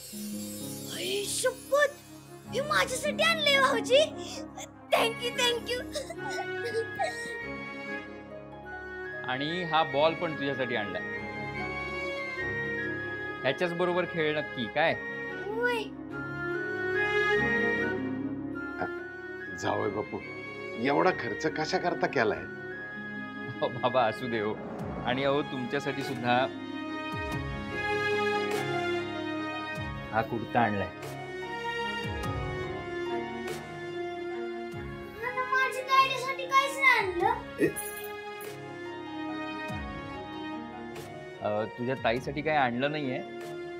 आई शपथ, हे माझ्यासाठी आणले भाऊजी. Thank you thank you. आणि हा बॉल पण तुझ्यासाठी आणलाय. ह्याच्याच बरोबर खेळ नक्की काय? होय. जावई बापू, एवढा खर्च कशा करता केलाय? हो बाबा, असू दे हो. आणि अहो तुमच्यासाठी सुद्धा हा कुर्ता आणलाय. माझ्या ताईसाठी काहीच नाही आणलं. तुझ्या ताईसाठी काही आणलं नाहीये,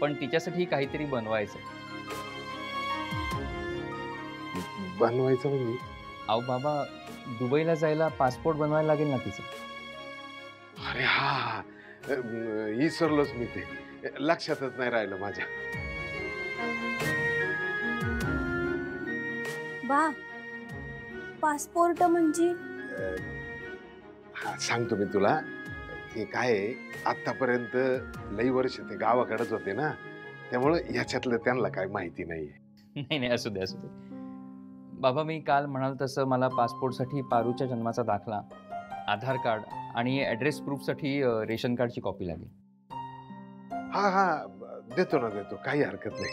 पण तिच्यासाठी काहीतरी बनवायचं. बनवायचं म्हणजे? अहो बाबा, दुबईला जायला पासपोर्ट बनवायला लागेल ना तिचं. अरे हा, विसरलोच मी ते. लक्षातच नाही राहिलं माझ्या. बा, पासपोर्ट म्हणजे? हा, सांगतो मी तुला. ते काय आहे, आतापर्यंत लई वर्ष ते गावाकडेच होते ना, त्यामुळे याच्यातलं त्यांना काय माहिती नाहीये. नाही नाही, असू दे असू दे. बाबा, मी काल म्हणाल तसं मला पासपोर्टसाठी पारूच्या जन्माचा दाखला, आधार कार्ड आणि ॲड्रेस प्रूफसाठी रेशन कार्डची कॉपी लागेल. हा हा, देतो ना, देतो, काही हरकत नाही.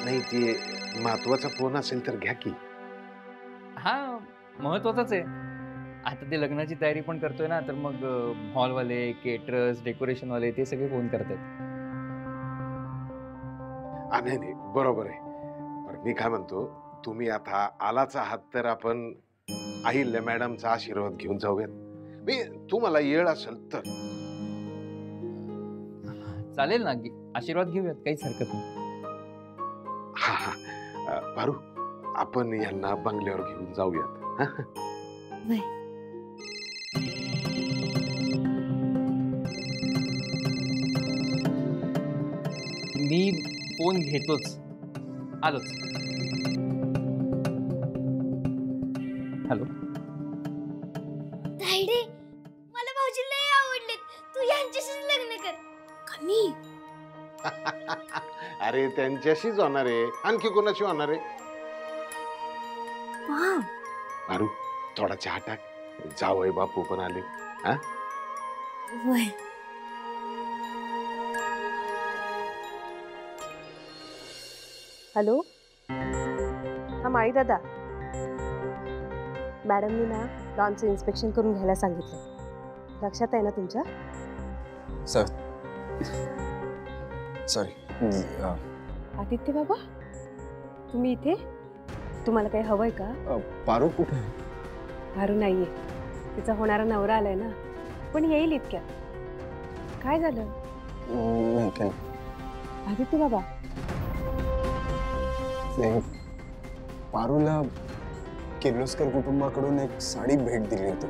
नाही, ते महत्वाचा फोन असेल तर घ्या की. हा, महत्वाचंच आहे. आता ते लग्नाची तयारी पण करतोय ना, तर मग हॉलवाले, केटरर्स, डेकोरेशनवाले ते सगळे फोन करतात. नाही नाही, बरोबर आहे. पण मी काय म्हणतो, तुम्ही आता आलाच आहात तर आपण अहिल्या मॅडमचा आशीर्वाद घेऊन जाऊयात. मी तुम्हाला येळ असेल तर. चालेल ना, आशीर्वाद घेऊयात, काहीच हरकत नाही. हा हा, पारू, आपण यांना बंगल्यावर घेऊन जाऊयात. मी फोन घेतोच, आलोच. हॅलो. ताईडे, मला भाऊजी लय आवडलेत. तू यांच्याशीच लग्न कर. कमी. अरे, त्यांच्याशीच होणार आहे. आणखी कोणाशी होणार आहे? पारू, थोडा चहा टाक. जावई बापू पण आले. हा, होय. हॅलो, हा माळी दादा. मॅडमनी ना लॉनचं इन्स्पेक्शन करून घ्यायला सांगितलं. लक्षात आहे ना तुमच्या? सॉरी. आदित्य बाबा, तुम्ही इथे? तुम्हाला काही हवंय का? पारू कुठे? पारू नाहीये, तिचा होणारा नवरा आलाय ना, पण येईल इतक्यात. काय झालं? नाही काय. आदित्य बाबा, पारूला किर्लोस्कर कुटुंबाकडून एक साडी भेट दिली होती.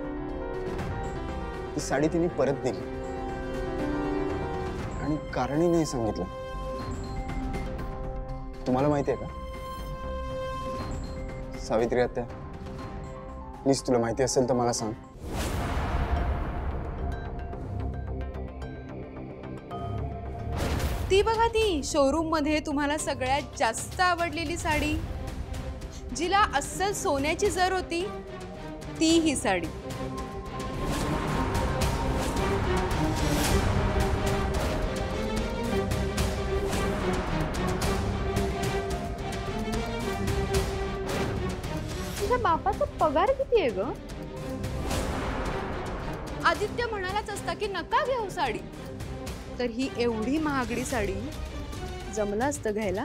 ती साडी तिने परत दिली आणि कारणही नाही सांगितलं. तुम्हाला माहिती आहे का? सावित्री आत्या, प्लीज तुला माहिती असेल तर मला सांग. ती बघा, ती शोरूम मध्ये तुम्हाला सगळ्यात जास्त आवडलेली साडी, जिला अस्सल सोन्याची जर होती, ती ही साडी. तुझ्या बापाचा पगार किती आहे ग? आदित्य म्हणालाच असता की नका घेऊ साडी, तर ही एवढी महागडी साडी जमलं असतं घ्यायला?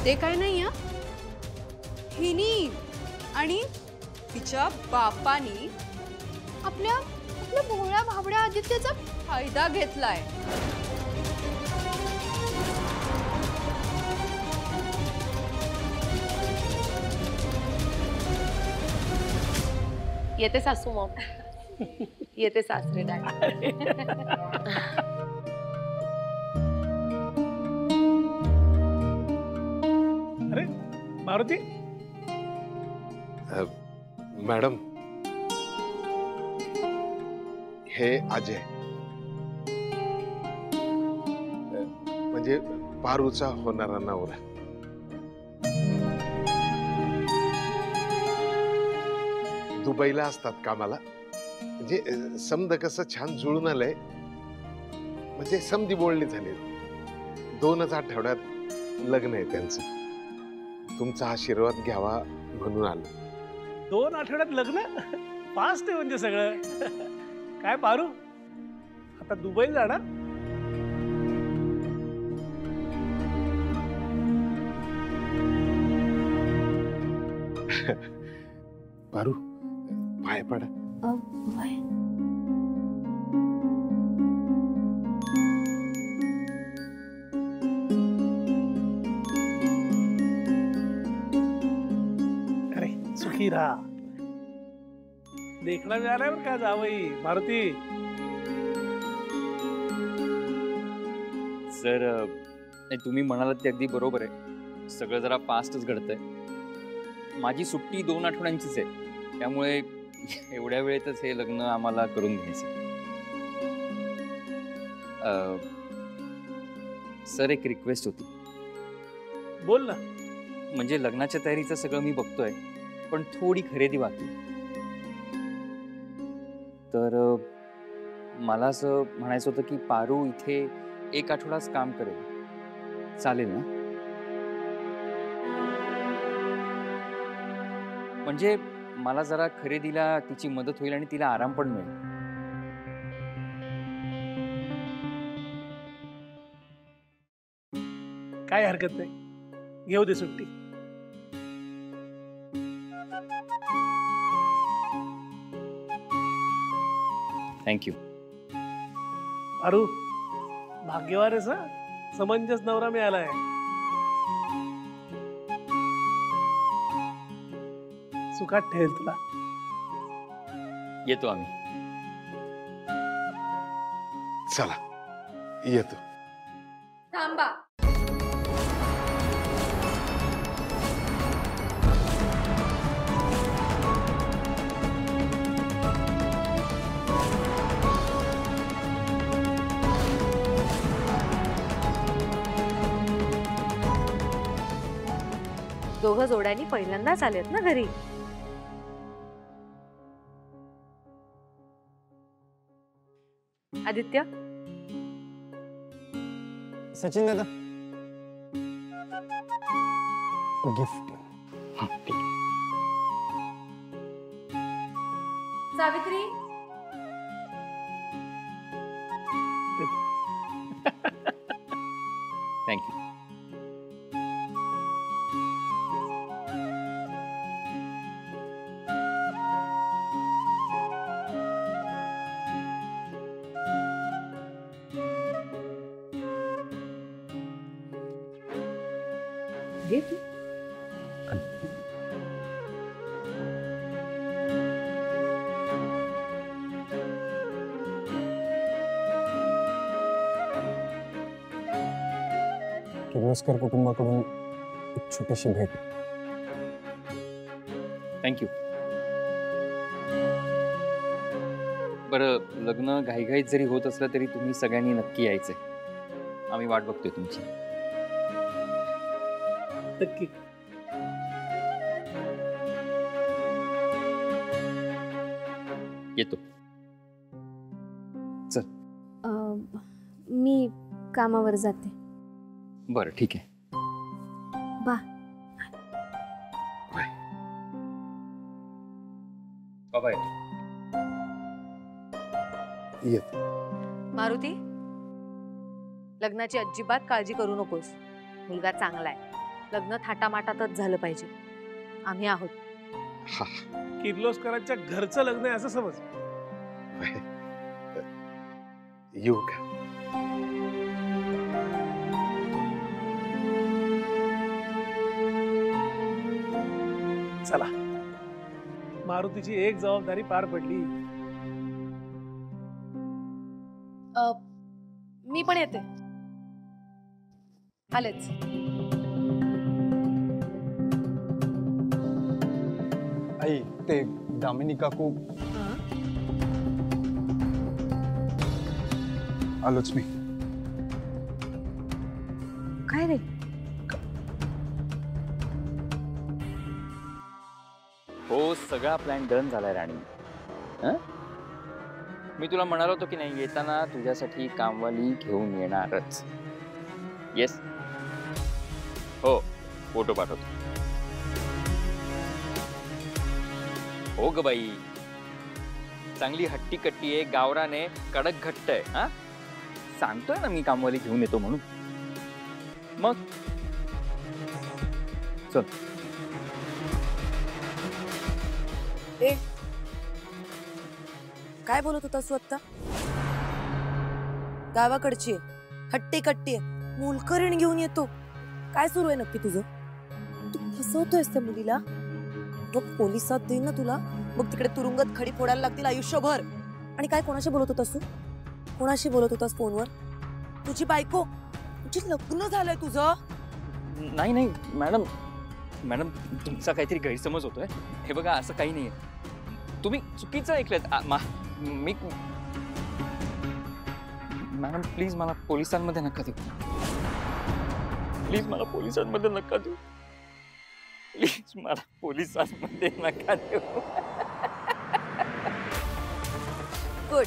ते काय नाही हा, हिनी आणि तिच्या बापानी आपल्या भोळ्या भाबड्या आदित्यचा फायदा घेतलाय. येते सासू मॉम. येते सासरे डॅड. मारुती, मॅडम, हे अजय, म्हणजे पारूचा होणारा नवरा. दुबईला असतात कामाला. म्हणजे समद कसं छान जुळून आलंय, म्हणजे समधी बोलणी झाली. 2च आठवड्यात लग्न आहे त्यांचं. तुमचा आशीर्वाद घ्यावा म्हणून आलो. 2 आठवड्यात लग्न? फास्ट आहे म्हणजे सगळं. काय पारू, आता दुबई जाणार? पारू, पाय पडा. अरे सुखी राहा. देखणा मिळालाय बरं का जावई. मारुती, सर नाही, तुम्ही म्हणालात ते अगदी बरोबर आहे. सगळं जरा फास्टच घडतंय. माझी सुट्टी 2 आठवड्यांचीच आहे, त्यामुळे एवढ्या वेळेतच हे लग्न आम्हाला करून घ्यायचं. सर, एक रिक्वेस्ट होती. बोल ना. म्हणजे लग्नाच्या तयारीचं सगळं मी बघतोय, पण थोडी खरेदी बाकी. तर मला असं म्हणायचं होतं की पारू इथे 1 आठवडाच काम करेल, चालेल ना? म्हणजे मला जरा खरेदीला तिची मदत होईल आणि तिला आराम पण मिळेल. काय हरकत नाही, घेऊ दे सुट्टी. थँक्यू. अरू, भाग्यवान आहेस हं? समंजस नवरा मिळालाय. सुखात ठेवेल तुला. येतो आम्ही. चला, येतो. थांबा. दोघं जोड्यांनी पहिल्यांदाच आलेत ना घरी. आदित्य, सचिन दादा, गिफ्ट. सावित्री, थँक्यू. किर्लोस्कर कुटुंबाकडून एक छोटीशी भेट. थँक्यू. बरं, लग्न घाईघाईत जरी होत असलं तरी तुम्ही सगळ्यांनी नक्की यायचंय. आम्ही वाट बघतोय तुमची. नक्की. येतो. चल. मी कामावर जाते. बरं, ठीक आहे. बाय. बाय. येतो. मारुती, लग्नाची अजिबात काळजी करू नकोस. मुलगा चांगला आहे. लग्न थाटामाटातच झालं पाहिजे. आम्ही आहोत. हा, किर्लोस्करांच्या घरचं लग्न आहे असं समज. येऊ का? चला, मारुतीची एक जबाबदारी पार पडली. मी पण येते. आलेच. ते दामिनी काकू आलोच मी. काय रे? हो, सगळा प्लॅन डन झालाय राणी. हं? मी तुला म्हणालो होतो की नाही, येताना तुझ्यासाठी कामवाली घेऊन येणारच. येस. हो, फोटो पाठवतो. हो ग बाई, चांगली हट्टी कट्टी आहे, गावराने, कडक घट्ट आहे. हा, सांगतोय ना मी कामवाली घेऊन येतो म्हणून. मग चल. ए, काय बोलत होता तू आता? गावाकडची आहे, हट्टी कट्टी आहे, मोलकरीण घेऊन येतो. काय सुरू आहे नक्की तुझं? तू फसवतोयस त्या मुलीला. मग पोलिसात देईन ना तुला. मग तिकडे तुरुंगात खडी फोडायला लागतील आयुष्यभर. आणि काय कोणाशी बोलत होतास तू? कोणाशी बोलत होतास फोनवर? तुझी बायको, तुझी लग्न झालंय तुझं? नाही नाही मॅडम, मॅडम तुमचा काहीतरी गैरसमज होतोय. हे बघा, असं काही नाहीये. तुम्ही चुकीचं ऐकलंत. मी मॅडम प्लीज मला पोलिसांमध्ये नका देऊ. प्लीज मला पोलिसांमध्ये नका देऊ. प्लीज मला पोलिसांमध्ये नका देऊ. Good,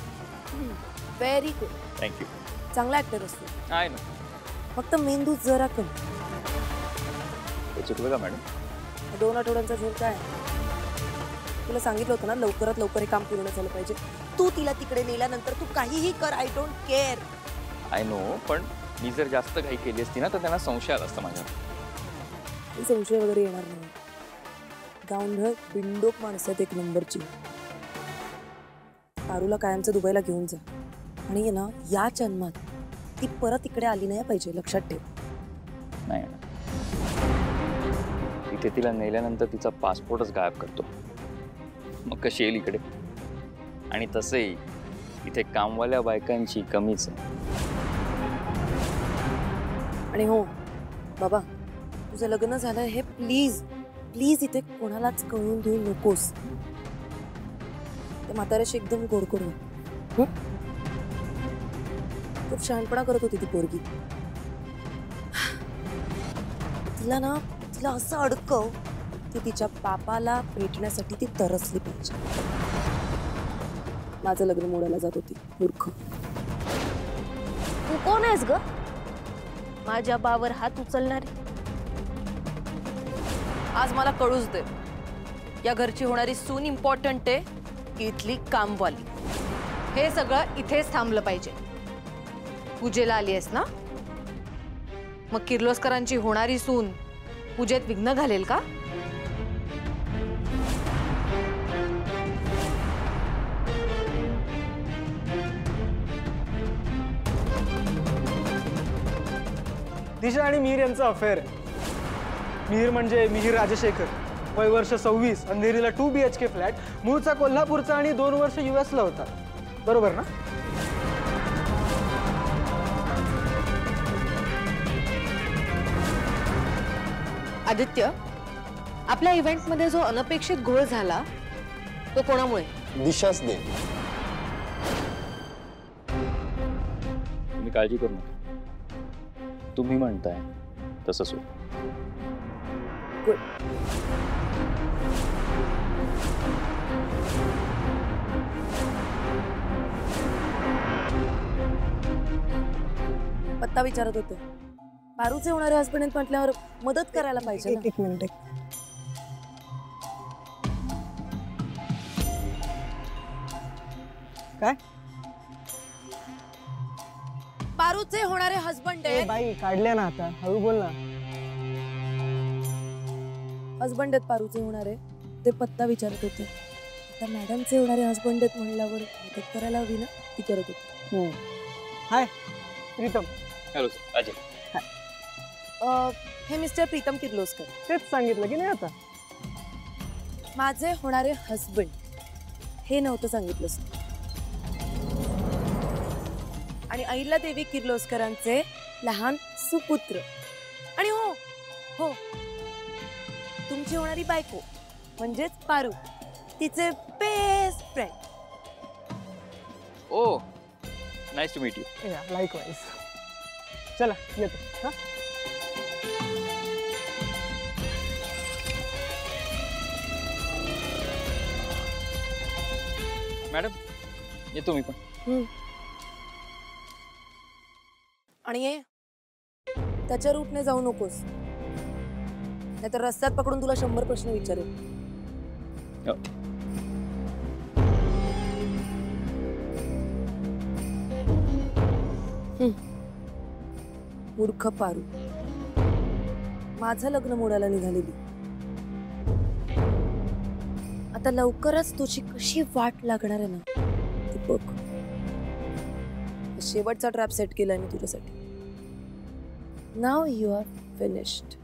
very good. थँक्यू. चांगला ऍक्टर असतो. आहे ना. फक्त मेंदू जरा कमी. हे चुकलं का मॅडम? 2 आठवड्यांचा झोल काय? तुला सांगितलं होतं ना, लवकरात लवकर हे काम पूर्ण झालं पाहिजे. तू तिला तिकडे नेल्यानंतर तू काहीही कर, I don't care. I know, पण मी जर जास्त घाई केली असती ना तर त्यांना संशय आला असता माझ्यावर. संशय वगैरे येणार नाही. गावंढळ बिंडोक माणसं एक नंबरची. पारूला कायमचं दुबईला घेऊन जा. आणि ना, या जन्मात ती परत इकडे आली नाही पाहिजे, लक्षात ठेव. नाही, इथे तिला नेल्यानंतर तिचा पासपोर्टच गायब करतो. मग कशी येईल इकडे? आणि तसंही इथे कामवाल्या बायकांची कमीच आहे. आणि हो बाबा, तुझं लग्न झालं हे प्लीज प्लीज इथे कोणालाच कळून देऊ नकोस. त्या म्हाताऱ्याशी एकदम गोड करू. खूप शहाणपणा करत होती ती पोरगी. तिला ना, तिला असं अडकव की तिच्या बापाला भेटण्यासाठी ती तरसली पाहिजे. माझं लग्न मोडायला जात होती, मूर्ख. तू कोण आहेस ग? माझ्या बावर हात उचलणारी. आज मला कळूच दे, या घरची होणारी सून इम्पॉर्टंट आहे की इथली कामवाली? हे सगळं इथेच थांबलं पाहिजे. पूजेला आली आहेस ना, मग किर्लोस्करांची होणारी सून पूजेत विघ्न घालेल का? दिशा आणि मिहीर यांचा अफेअर आहे. मिहीर म्हणजे मिहीर राजशेखर, वय वर्ष 26, अंधेरीला 2 BHK फ्लॅट, मूळचा कोल्हापूरचा आणि 2 वर्ष US ला होता. बरोबर ना? आदित्य, आपल्या इव्हेंटमध्ये जो अनपेक्षित घोळ झाला तो कोणामुळे? दिशाच दे. तुम्ही काळजी करू नका. तुम्ही म्हणताय तसंच होईल. गुड. पत्ता विचारत होते. पारूचे होणारे हसबंड म्हटल्यावर मदत करायला पाहिजे. एक मिनिट. काय? पारूचे होणारे हसबंड ए बाई, काढले ना आता, हळू बोल ना. हसबंड आहेत पारूचे होणारे, ते पत्ता विचारत होते. आता मॅडमचे होणारे हसबंड आहेत म्हणल्यावर मदत करायला हवी ना, ती करत होती. Hi Pritam. Hello sir, Ajay. Hey mister Pritam Kirloskar. तेच सांगितलं की नाही आता. माझे होणारे हसबंड हे नव्हतं सांगितलंस. आणि अहिल्यादेवी किर्लोस्करांचे लहान सुपुत्र. आणि हो हो, तुमची होणारी बायको म्हणजेच पारू, तिचे best friend. Oh nice to meet you. Likewise. चला येतो. हा मॅडम येतो मी पण. आणि ये त्याच्या रूटने जाऊ नकोस, नाहीतर रस्त्यात पकडून तुला 100 प्रश्न विचारेल. मूर्ख पारू, माझं लग्न मोडायला निघालेली. आता लवकरच तुझी कशी वाट लागणार आहे ना ती बघ. शेवटचा ट्रॅप सेट केलाय मी तुझ्यासाठी. Now you are finished.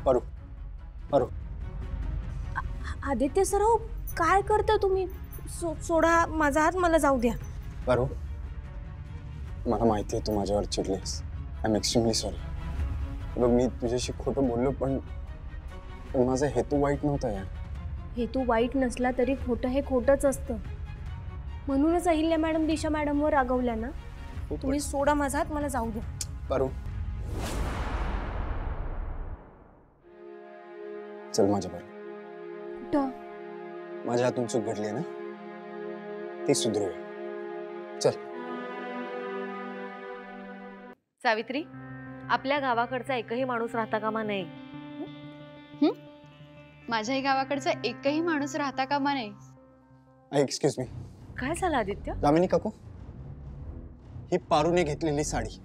Paru Paru Aditya सराव काय करता तुम्ही? सोडा माझा हात, मला जाऊ द्या. पारू, मला माहिती आहे तू माझ्यावर चिडलीस. I am extremely sorry. बघ मी तुझ्याशी खोटं बोललो, पण माझा हेतू वाईट नव्हता यार. हेतू वाईट नसला तरी खोटं हे खोटंच असतं. म्हणूनच अहिल्या मॅडम दिशा मॅडमवर रागवल्या ना. तुम्ही सोडा माझा हात, मला जाऊ द्या. पारू चल माझ्याबरोबर. कुठं? माझ्या हातून चूक घडली ना ती सुधरूया. चल. सावित्री, आपल्या गावाकडचा एकही माणूस राहता कामा नये. माझ्याही गावाकडचा एकही माणूस राहता कामा नये. Excuse me. काय झालं आदित्य? दामिनी काकू, ही पारूने घेतलेली साडी.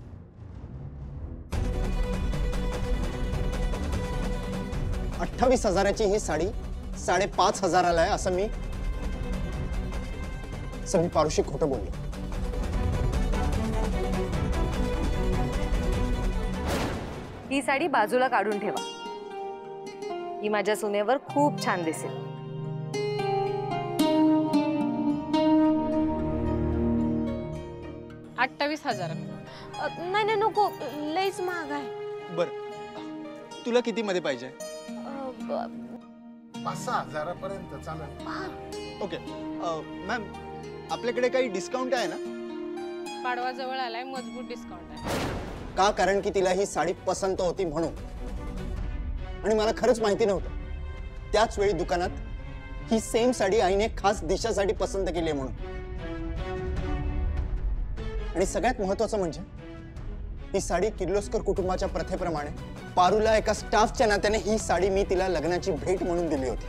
$28,000ची ही साडी 5,500ला आहे असं मी पारूशी खोटं बोललो. ही साडी बाजूला काढून ठेवा. ही माझ्या सुनेवर खूप छान दिसेल. $28,000. नाही नाही नको, लईच महाग आहे. बर, तुला किती मध्ये पाहिजे? 5-6 हजारापर्यंत चालेल. ओके मॅम, आपल्याकडे काही डिस्काउंट आहे ना? पाडवा जवळ आलाय, मजबूत डिस्काउंट आहे. का? कारण की तिला ही साडी पसंत होती म्हणून. आणि मला खरंच माहिती नव्हतं त्याच वेळी दुकानात ही सेम साडी आईने खास दिशासाठी पसंत केली म्हणून. आणि सगळ्यात महत्त्वाचं म्हणजे ही साडी किर्लोस्कर कुटुंबाच्या प्रथेप्रमाणे पारूला एका स्टाफच्या नात्याने ही साडी मी तिला लग्नाची भेट म्हणून दिली होती.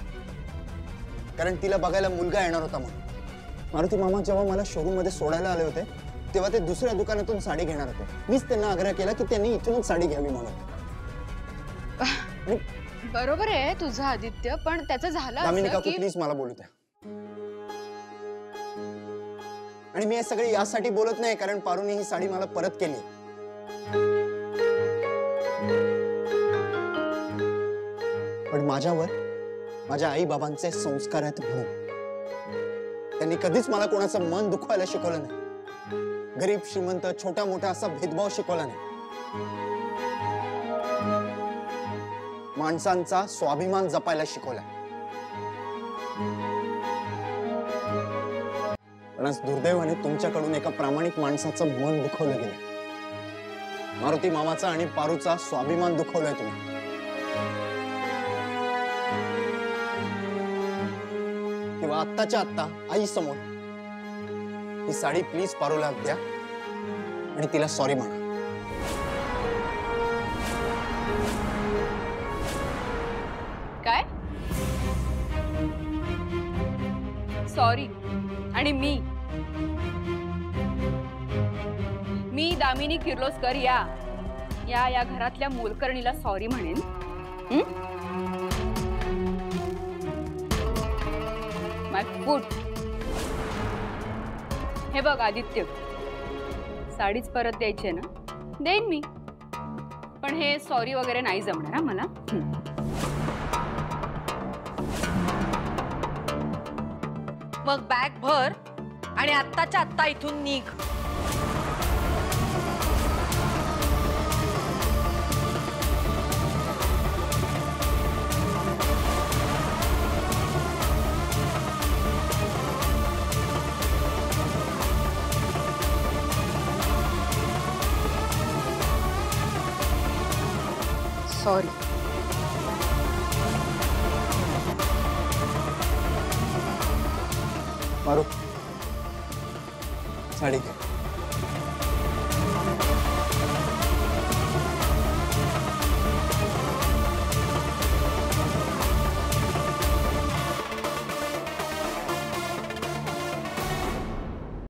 कारण तिला बघायला मुलगा येणार होता म्हणून. मारुती मामा जेव्हा मला शोरूम मध्ये सोडायला आले होते तेव्हा ते दुसऱ्या दुकानातून साडी घेणार होते. मीच त्यांना आग्रह केला की त्यांनी इथूनच साडी घ्यावी म्हणून. बरोबर आहे तुझं आदित्य, पण त्याचं झालं दामिनी असं काकू की प्लीज मला बोलू द्या. आणि मी हे सगळे यासाठी बोलत नाही कारण पारूने ही साडी मला परत केली. पण माझ्यावर माझ्या आई बाबांचे संस्कार आहेत म्हणून. त्यांनी कधीच मला कोणाचं मन दुखवायला शिकवलं नाही. गरीब श्रीमंत छोटा मोठा असा भेदभाव शिकवला नाही. माणसांचा स्वाभिमान जपायला शिकवला. पण आज दुर्दैवाने तुमच्याकडून एका प्रामाणिक माणसाचं मन दुखवलं गेलं. मारुती मामाचा आणि पारूचा स्वाभिमान दुखवलाय तुम्ही. किंवा आत्ताच्या आत्ता आई समोर ही साडी प्लीज पारूला द्या आणि तिला सॉरी म्हणा. काय सॉरी? आणि मी दामिनी किर्लोस्कर या घरातल्या मोलकरणीला सॉरी म्हणेन? माय फूट. हे बघ आदित्य, साडीच परत द्यायची आहे ना, देईन मी, पण हे सॉरी वगैरे नाही जमणार हा मला. मग बॅग भर आणि आत्ताच्या आत्ता इथून निघ. सॉरी. मारू साडी घे.